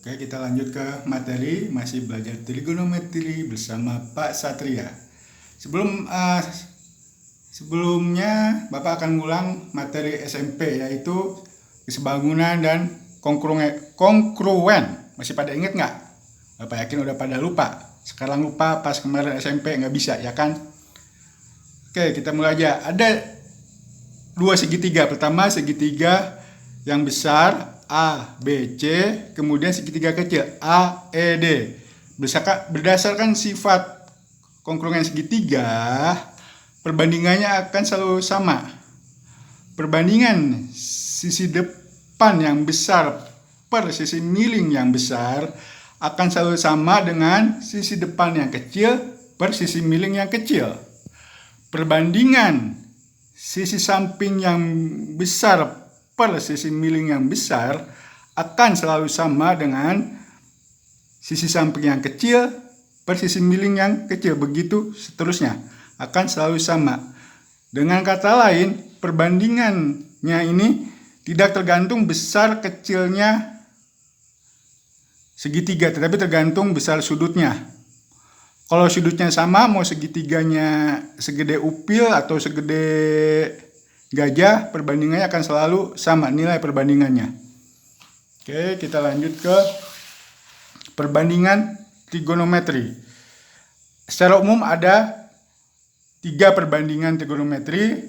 Oke, kita lanjut ke materi, masih belajar trigonometri bersama Pak Satria. Sebelumnya Bapak akan ngulang materi SMP, yaitu kesebangunan dan kongruen. Masih pada inget nggak? Bapak yakin udah pada lupa. Sekarang lupa, pas kemarin SMP nggak bisa, ya kan? Oke, kita mulai aja. Ada dua segitiga. Pertama segitiga yang besar A, B, C, kemudian segitiga kecil A, E, D. Berdasarkan sifat kongruen segitiga, perbandingannya akan selalu sama. Perbandingan sisi depan yang besar per sisi miring yang besar akan selalu sama dengan sisi depan yang kecil per sisi miring yang kecil. Perbandingan sisi samping yang besar per sisi miring yang besar akan selalu sama dengan sisi samping yang kecil per sisi miring yang kecil. Begitu seterusnya, akan selalu sama. Dengan kata lain, perbandingannya ini tidak tergantung besar kecilnya segitiga, tetapi tergantung besar sudutnya. Kalau sudutnya sama, mau segitiganya segede upil atau segede gajah, perbandingannya akan selalu sama nilai perbandingannya. Oke, kita lanjut ke perbandingan trigonometri. Secara umum ada 3 perbandingan trigonometri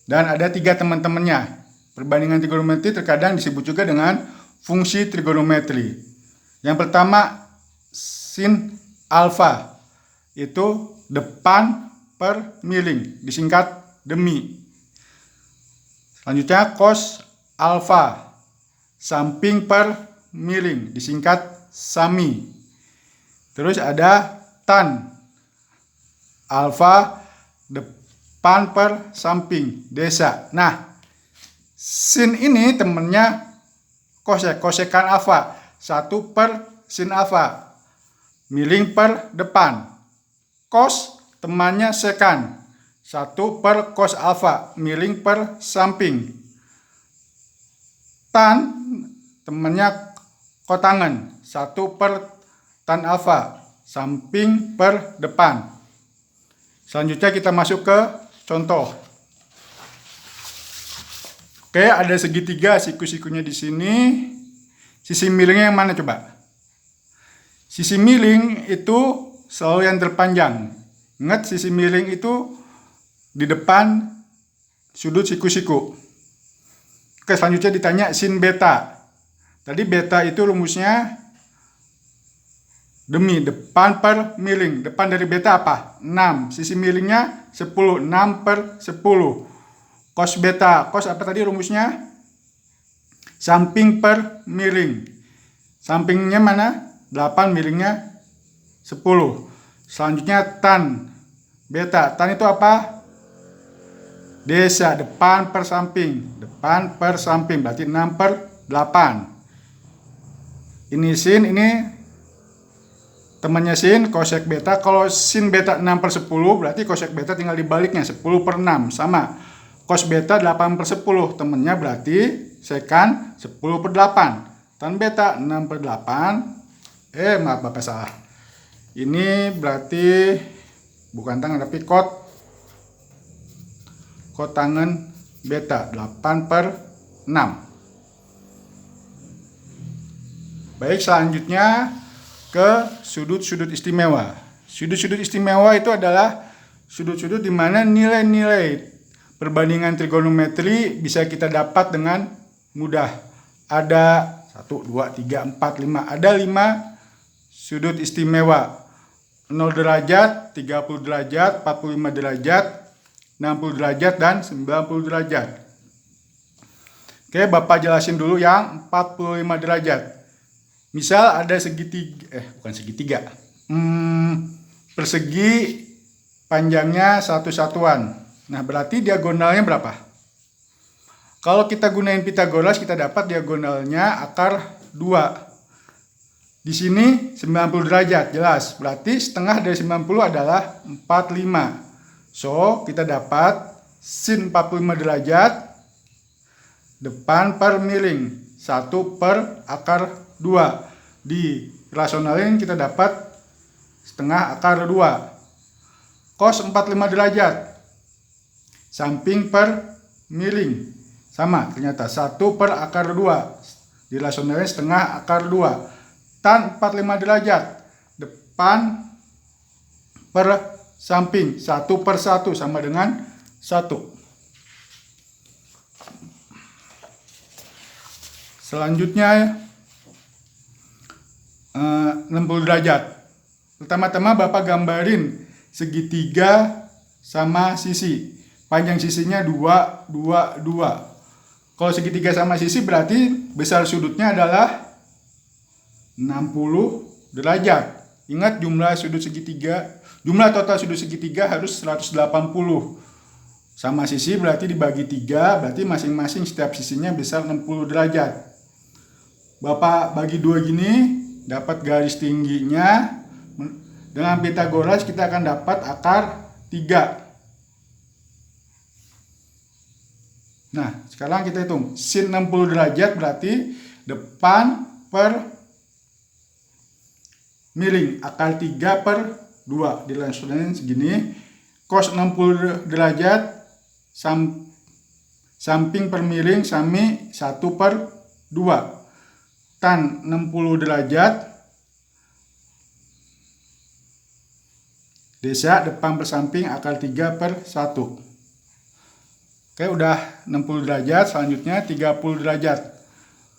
dan ada 3 teman-temannya. Perbandingan trigonometri terkadang disebut juga dengan fungsi trigonometri. Yang pertama sin alfa, itu depan per miring, disingkat demi. Selanjutnya cos alfa, samping per miring, disingkat sami. Terus ada tan alfa, depan per samping, desa. Nah, sin ini temennya kosekan alfa, 1 per sin alfa, miring per depan. Cos temannya sekan, 1 per cos alfa, miring per samping. Tan temannya kotangan, 1 per tan alfa, samping per depan. Selanjutnya kita masuk ke contoh. Oke, ada segitiga, siku-sikunya di sini. Sisi miringnya yang mana coba? Sisi miring itu selalu yang terpanjang. Ingat, sisi miring itu di depan sudut siku-siku. Oke, selanjutnya ditanya sin beta. Tadi beta itu rumusnya demi, depan per miring. Depan dari beta apa? 6. Sisi miringnya 10. 6 per 10. Cos beta. Cos apa tadi rumusnya? Samping per miring. Sampingnya mana? 8, miringnya 10. Selanjutnya tan beta. Tan itu apa? Desa, depan per samping. Depan per samping, berarti 6 per 8. Ini sin, ini temannya sin, kosek beta. Kalau sin beta 6 per 10, berarti kosek beta tinggal dibaliknya, 10 per 6. Sama. Cos beta 8 per 10, temannya berarti sekan 10 per 8. Tan beta 6 per 8. Maaf Bapak salah. Ini berarti bukan tangan tapi kotangan beta 8 per 6. Baik, selanjutnya ke sudut-sudut istimewa. Sudut-sudut istimewa itu adalah sudut-sudut di mana nilai-nilai perbandingan trigonometri bisa kita dapat dengan mudah. Ada 1, 2, 3, 4, 5. Ada 5 sudut istimewa. 0 derajat, 30 derajat, 45 derajat, 60 derajat, dan 90 derajat. Oke, Bapak jelasin dulu yang 45 derajat. Misal ada persegi panjangnya 1 satuan. Nah, berarti diagonalnya berapa? Kalau kita gunain Pitagoras, kita dapat diagonalnya akar 2. Di sini 90 derajat, jelas. Berarti setengah dari 90 adalah 45. So, kita dapat sin 45 derajat depan per miring 1 per akar 2. Dirasionalin kita dapat setengah akar 2. Cos 45 derajat. Samping per miring. Sama ternyata 1 per akar 2. Dirasionalin setengah akar 2. Tan 45 derajat. Depan per samping 1 per 1 sama dengan 1. Selanjutnya 60 derajat. Pertama-tama Bapak gambarin segitiga sama sisi. Panjang sisinya 2, 2, 2. Kalau segitiga sama sisi berarti besar sudutnya adalah 60 derajat. Ingat jumlah sudut segitiga, jumlah total sudut segitiga harus 180. Sama sisi berarti dibagi 3, berarti masing-masing setiap sisinya besar 60 derajat. Bapak bagi 2 gini, dapat garis tingginya. Dengan Pitagoras kita akan dapat akar 3. Nah, sekarang kita hitung. Sin 60 derajat berarti depan per miring. Akar 3 per 2. Dilangsungkan segini. Cos 60 derajat samping per miring sami 1 per 2. Tan 60 derajat desa depan per samping akar 3 per 1. Oke, udah 60 derajat. Selanjutnya 30 derajat.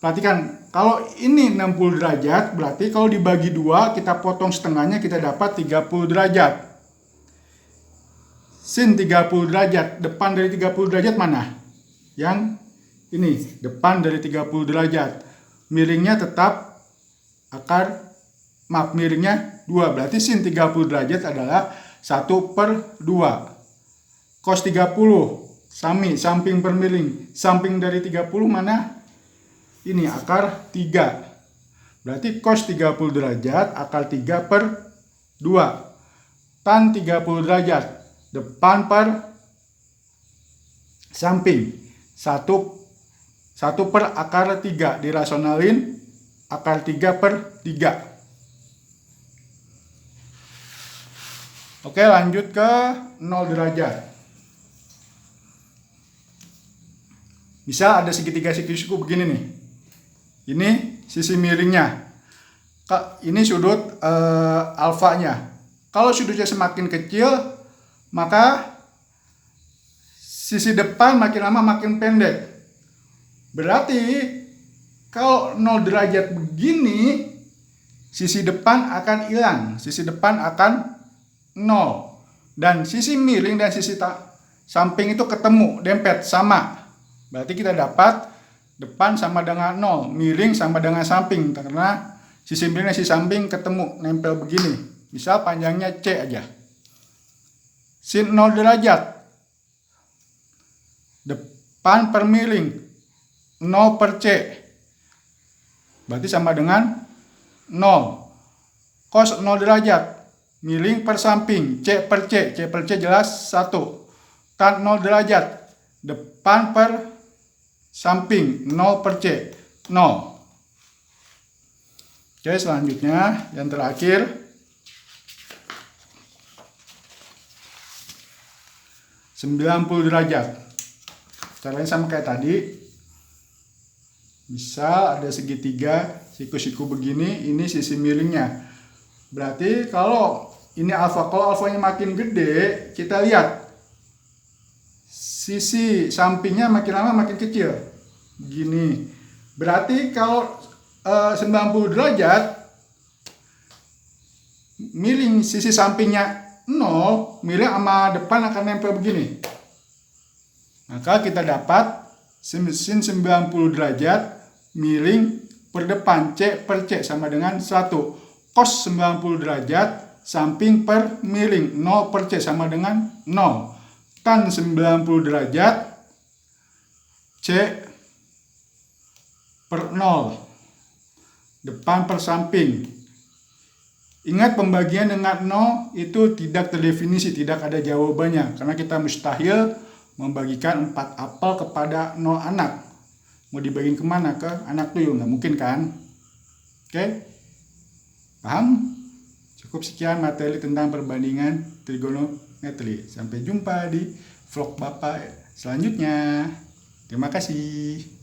Perhatikan, kalau ini 60 derajat berarti kalau dibagi 2 kita potong setengahnya, kita dapat 30 derajat. Sin 30 derajat, depan dari 30 derajat mana? Yang ini, depan dari 30 derajat. Miringnya tetap miringnya 2. Berarti sin 30 derajat adalah 1 per 2. Cos 30 sami, samping per miring. Samping dari 30 mana? Ini akar 3. Berarti cos 30 derajat akar 3 per 2. Tan 30 derajat depan per samping 1 per akar 3. Dirasionalin akar 3 per 3. Oke, lanjut ke 0 derajat. Misal ada segitiga siku begini nih. Ini sisi miringnya. Ini sudut alfanya. Kalau sudutnya semakin kecil, maka sisi depan makin lama makin pendek. Berarti kalau 0 derajat begini, sisi depan akan hilang. Sisi depan akan 0. Dan sisi miring dan sisi samping itu ketemu, dempet, sama. Berarti kita dapat depan sama dengan 0, miring sama dengan samping. Karena sisi miring dan sisi samping ketemu, nempel begini. Misal panjangnya C aja. Sin 0 derajat. Depan per miring 0 per C. Berarti sama dengan 0. Cos 0 derajat. Miring per samping. C per C. C per C jelas 1. Tan 0 derajat. Depan per samping. 0 per C. 0. Oke, selanjutnya yang terakhir. 90 derajat. Caranya sama kayak tadi. Misal ada segitiga siku-siku begini, ini sisi miringnya. Berarti kalau ini alfa, kalau alfanya makin gede, kita lihat sisi sampingnya makin lama makin kecil. Begini. Berarti kalau 90 derajat miring sisi sampingnya 0, miring sama depan akan nempel begini. Maka kita dapat sin 90 derajat miring per depan C per C sama dengan 1. Cos 90 derajat samping per miring 0 per C sama dengan 0. Tan 90 derajat C per 0. Depan per samping. Ingat, pembagian dengan 0 itu tidak terdefinisi, tidak ada jawabannya. Karena kita mustahil membagikan 4 apel kepada 0 anak. Mau dibagiin kemana? Ke anak tuyul? Nggak mungkin kan? Oke? Paham? Cukup sekian materi tentang perbandingan trigonometri. Sampai jumpa di vlog Bapak selanjutnya. Terima kasih.